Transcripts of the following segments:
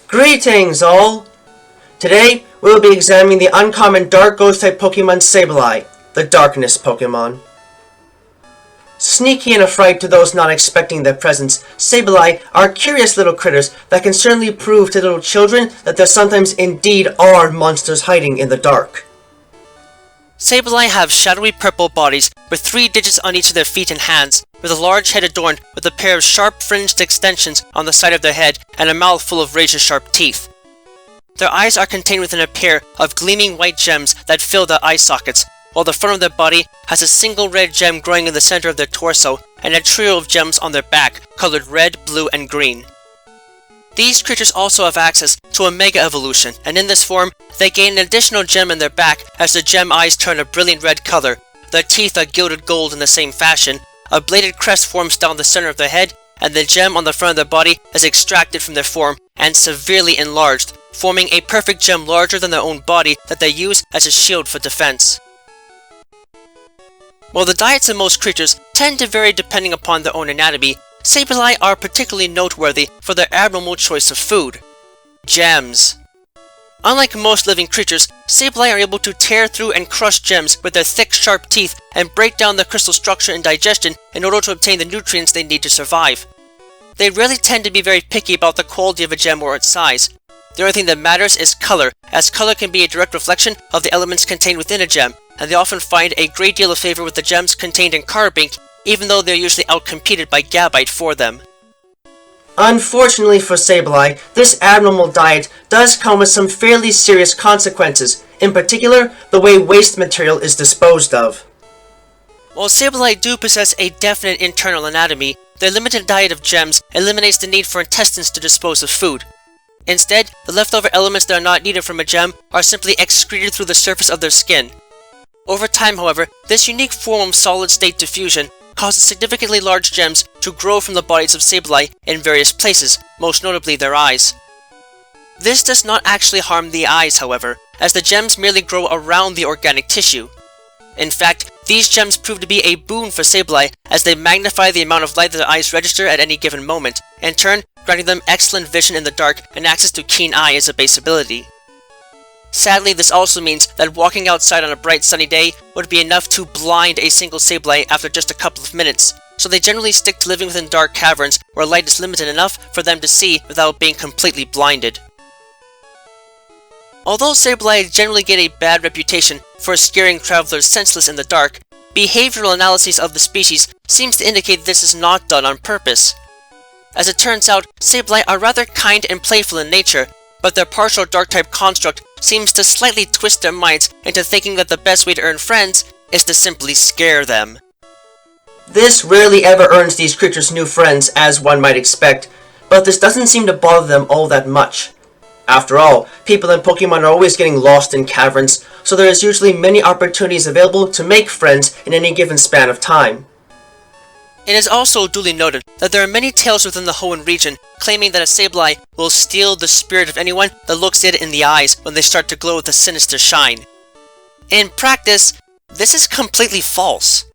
Greetings all! Today, we will be examining the uncommon dark ghost type Pokemon Sableye, the Darkness Pokémon. Sneaky and a fright to those not expecting their presence, Sableye are curious little critters that can certainly prove to little children that there sometimes indeed are monsters hiding in the dark. Sableye have shadowy purple bodies with 3 digits on each of their feet and hands, with a large head adorned with a pair of sharp fringed extensions on the side of their head and a mouth full of razor-sharp teeth. Their eyes are contained within a pair of gleaming white gems that fill their eye sockets, while the front of their body has a single red gem growing in the center of their torso and a trio of gems on their back, colored red, blue, and green. These creatures also have access to a Mega Evolution, and in this form, they gain an additional gem in their back as the gem eyes turn a brilliant red color, their teeth are gilded gold in the same fashion, a bladed crest forms down the center of their head, and the gem on the front of their body is extracted from their form and severely enlarged, forming a perfect gem larger than their own body that they use as a shield for defense. While the diets of most creatures tend to vary depending upon their own anatomy, Sableye are particularly noteworthy for their abnormal choice of food: gems. Unlike most living creatures, Sableye are able to tear through and crush gems with their thick, sharp teeth and break down the crystal structure in digestion in order to obtain the nutrients they need to survive. They rarely tend to be very picky about the quality of a gem or its size. The only thing that matters is color, as color can be a direct reflection of the elements contained within a gem, and they often find a great deal of favor with the gems contained in Carbink, even though they're usually outcompeted by Gabite for them. Unfortunately for Sableye, this abnormal diet does come with some fairly serious consequences, in particular, the way waste material is disposed of. While Sableye do possess a definite internal anatomy, their limited diet of gems eliminates the need for intestines to dispose of food. Instead, the leftover elements that are not needed from a gem are simply excreted through the surface of their skin. Over time, however, this unique form of solid-state diffusion causes significantly large gems to grow from the bodies of Sableye in various places, most notably their eyes. This does not actually harm the eyes, however, as the gems merely grow around the organic tissue. In fact, these gems prove to be a boon for Sableye as they magnify the amount of light that their eyes register at any given moment, in turn granting them excellent vision in the dark and access to keen eye as a base ability. Sadly, this also means that walking outside on a bright sunny day would be enough to blind a single Sableye after just a couple of minutes, so they generally stick to living within dark caverns where light is limited enough for them to see without being completely blinded. Although Sableye generally get a bad reputation for scaring travelers senseless in the dark, behavioral analysis of the species seems to indicate this is not done on purpose. As it turns out, Sableye are rather kind and playful in nature, but their partial dark-type construct seems to slightly twist their minds into thinking that the best way to earn friends is to simply scare them. This rarely ever earns these creatures new friends, as one might expect, but this doesn't seem to bother them all that much. After all, people and Pokemon are always getting lost in caverns, so there is usually many opportunities available to make friends in any given span of time. It is also duly noted that there are many tales within the Hoenn region claiming that a Sableye will steal the spirit of anyone that looks it in the eyes when they start to glow with a sinister shine. In practice, this is completely false.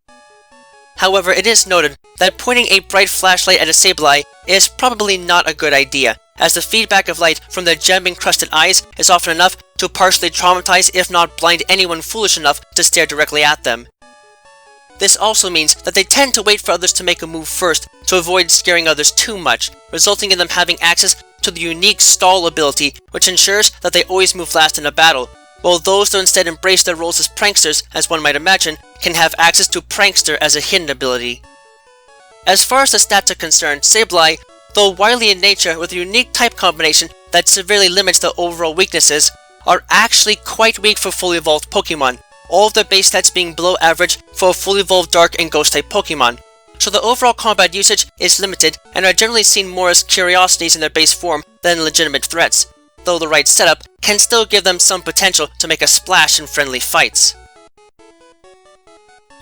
However, it is noted that pointing a bright flashlight at a Sableye is probably not a good idea, as the feedback of light from their gem-encrusted eyes is often enough to partially traumatize if not blind anyone foolish enough to stare directly at them. This also means that they tend to wait for others to make a move first to avoid scaring others too much, resulting in them having access to the unique stall ability which ensures that they always move last in a battle, while those that instead embrace their roles as pranksters, as one might imagine, can have access to prankster as a hidden ability. As far as the stats are concerned, Sableye, though wily in nature with a unique type combination that severely limits their overall weaknesses, are actually quite weak for fully evolved Pokemon, all of their base stats being below average for a fully evolved Dark and Ghost-type Pokemon, so the overall combat usage is limited and are generally seen more as curiosities in their base form than legitimate threats, though the right setup can still give them some potential to make a splash in friendly fights.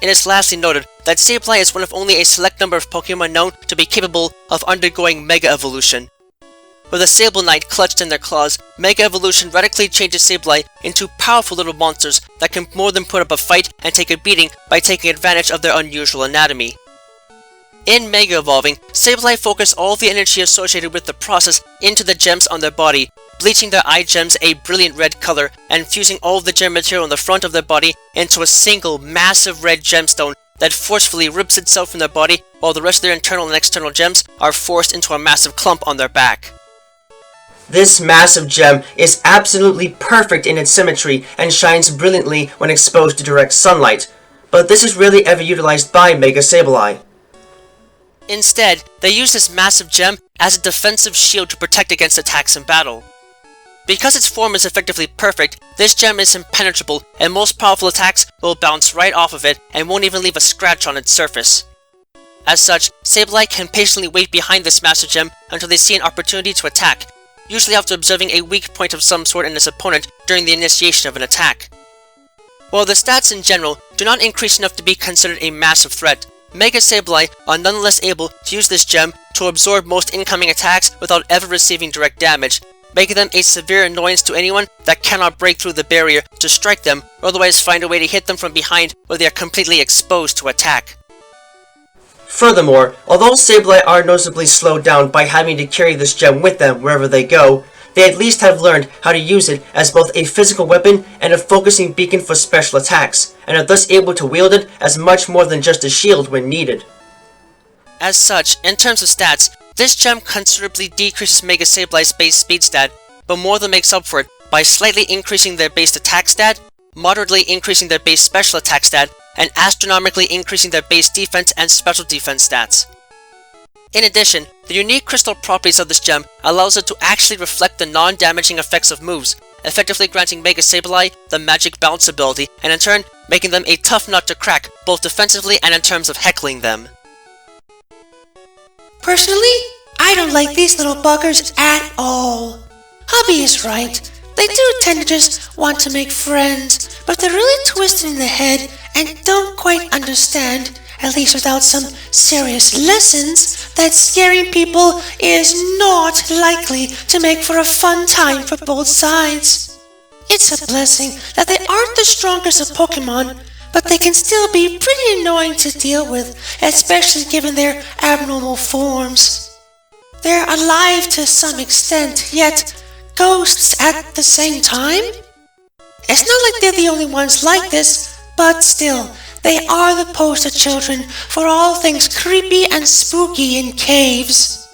It is lastly noted that Sableye is one of only a select number of Pokemon known to be capable of undergoing Mega Evolution. With a Sableye clutched in their claws, Mega Evolution radically changes Sableye into powerful little monsters that can more than put up a fight and take a beating by taking advantage of their unusual anatomy. In Mega Evolving, Sableye focus all the energy associated with the process into the gems on their body, bleaching their eye gems a brilliant red color and fusing all of the gem material on the front of their body into a single massive red gemstone that forcefully rips itself from their body while the rest of their internal and external gems are forced into a massive clump on their back. This massive gem is absolutely perfect in its symmetry and shines brilliantly when exposed to direct sunlight, but this is rarely ever utilized by Mega Sableye. Instead, they use this massive gem as a defensive shield to protect against attacks in battle. Because its form is effectively perfect, this gem is impenetrable and most powerful attacks will bounce right off of it and won't even leave a scratch on its surface. As such, Sableye can patiently wait behind this massive gem until they see an opportunity to attack, usually after observing a weak point of some sort in his opponent during the initiation of an attack. While the stats in general do not increase enough to be considered a massive threat, Mega Sableye are nonetheless able to use this gem to absorb most incoming attacks without ever receiving direct damage, making them a severe annoyance to anyone that cannot break through the barrier to strike them or otherwise find a way to hit them from behind where they are completely exposed to attack. Furthermore, although Sableye are noticeably slowed down by having to carry this gem with them wherever they go, they at least have learned how to use it as both a physical weapon and a focusing beacon for special attacks, and are thus able to wield it as much more than just a shield when needed. As such, in terms of stats, this gem considerably decreases Mega Sableye's base speed stat, but more than makes up for it by slightly increasing their base attack stat, moderately increasing their base special attack stat, and astronomically increasing their base defense and special defense stats. In addition, the unique crystal properties of this gem allows it to actually reflect the non-damaging effects of moves, effectively granting Mega Sableye the magic bounce ability, and in turn, making them a tough nut to crack, both defensively and in terms of heckling them. Personally, I don't like these little buggers at all. Hubby is right. They do tend to just want to make friends, but they're really twisted in the head and don't quite understand, at least without some serious lessons, that scaring people is not likely to make for a fun time for both sides. It's a blessing that they aren't the strongest of Pokémon, but they can still be pretty annoying to deal with, especially given their abnormal forms. They're alive to some extent, yet ghosts at the same time? It's not like they're the only ones like this, but still, they are the poster children for all things creepy and spooky in caves.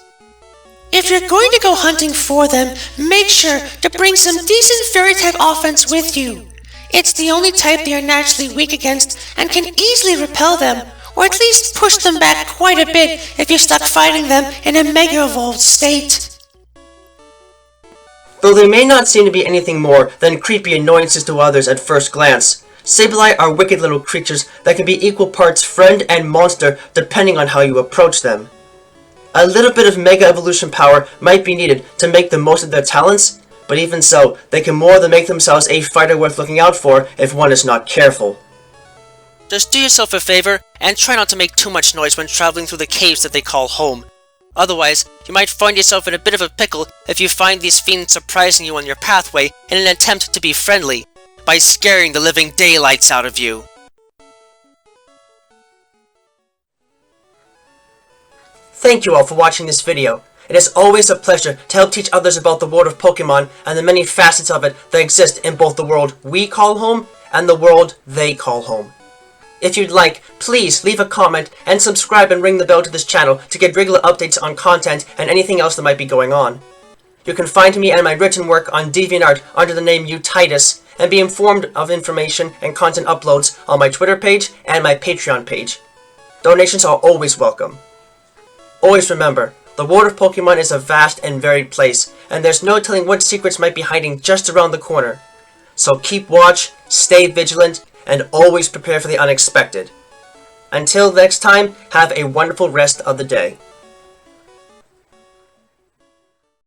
If you're going to go hunting for them, make sure to bring some decent fairy type offense with you. It's the only type they are naturally weak against and can easily repel them, or at least push them back quite a bit if you're stuck fighting them in a Mega Evolved state. Though they may not seem to be anything more than creepy annoyances to others at first glance, Sableye are wicked little creatures that can be equal parts friend and monster depending on how you approach them. A little bit of Mega Evolution power might be needed to make the most of their talents, but even so, they can more than make themselves a fighter worth looking out for if one is not careful. Just do yourself a favor and try not to make too much noise when traveling through the caves that they call home. Otherwise, you might find yourself in a bit of a pickle if you find these fiends surprising you on your pathway in an attempt to be friendly, by scaring the living daylights out of you. Thank you all for watching this video. It is always a pleasure to help teach others about the world of Pokemon and the many facets of it that exist in both the world we call home and the world they call home. If you'd like, please leave a comment and subscribe and ring the bell to this channel to get regular updates on content and anything else that might be going on. You can find me and my written work on DeviantArt under the name Untitled, and be informed of information and content uploads on my Twitter page and my Patreon page. Donations are always welcome. Always remember, the world of Pokemon is a vast and varied place, and there's no telling what secrets might be hiding just around the corner. So keep watch, stay vigilant, and always prepare for the unexpected. Until next time, have a wonderful rest of the day.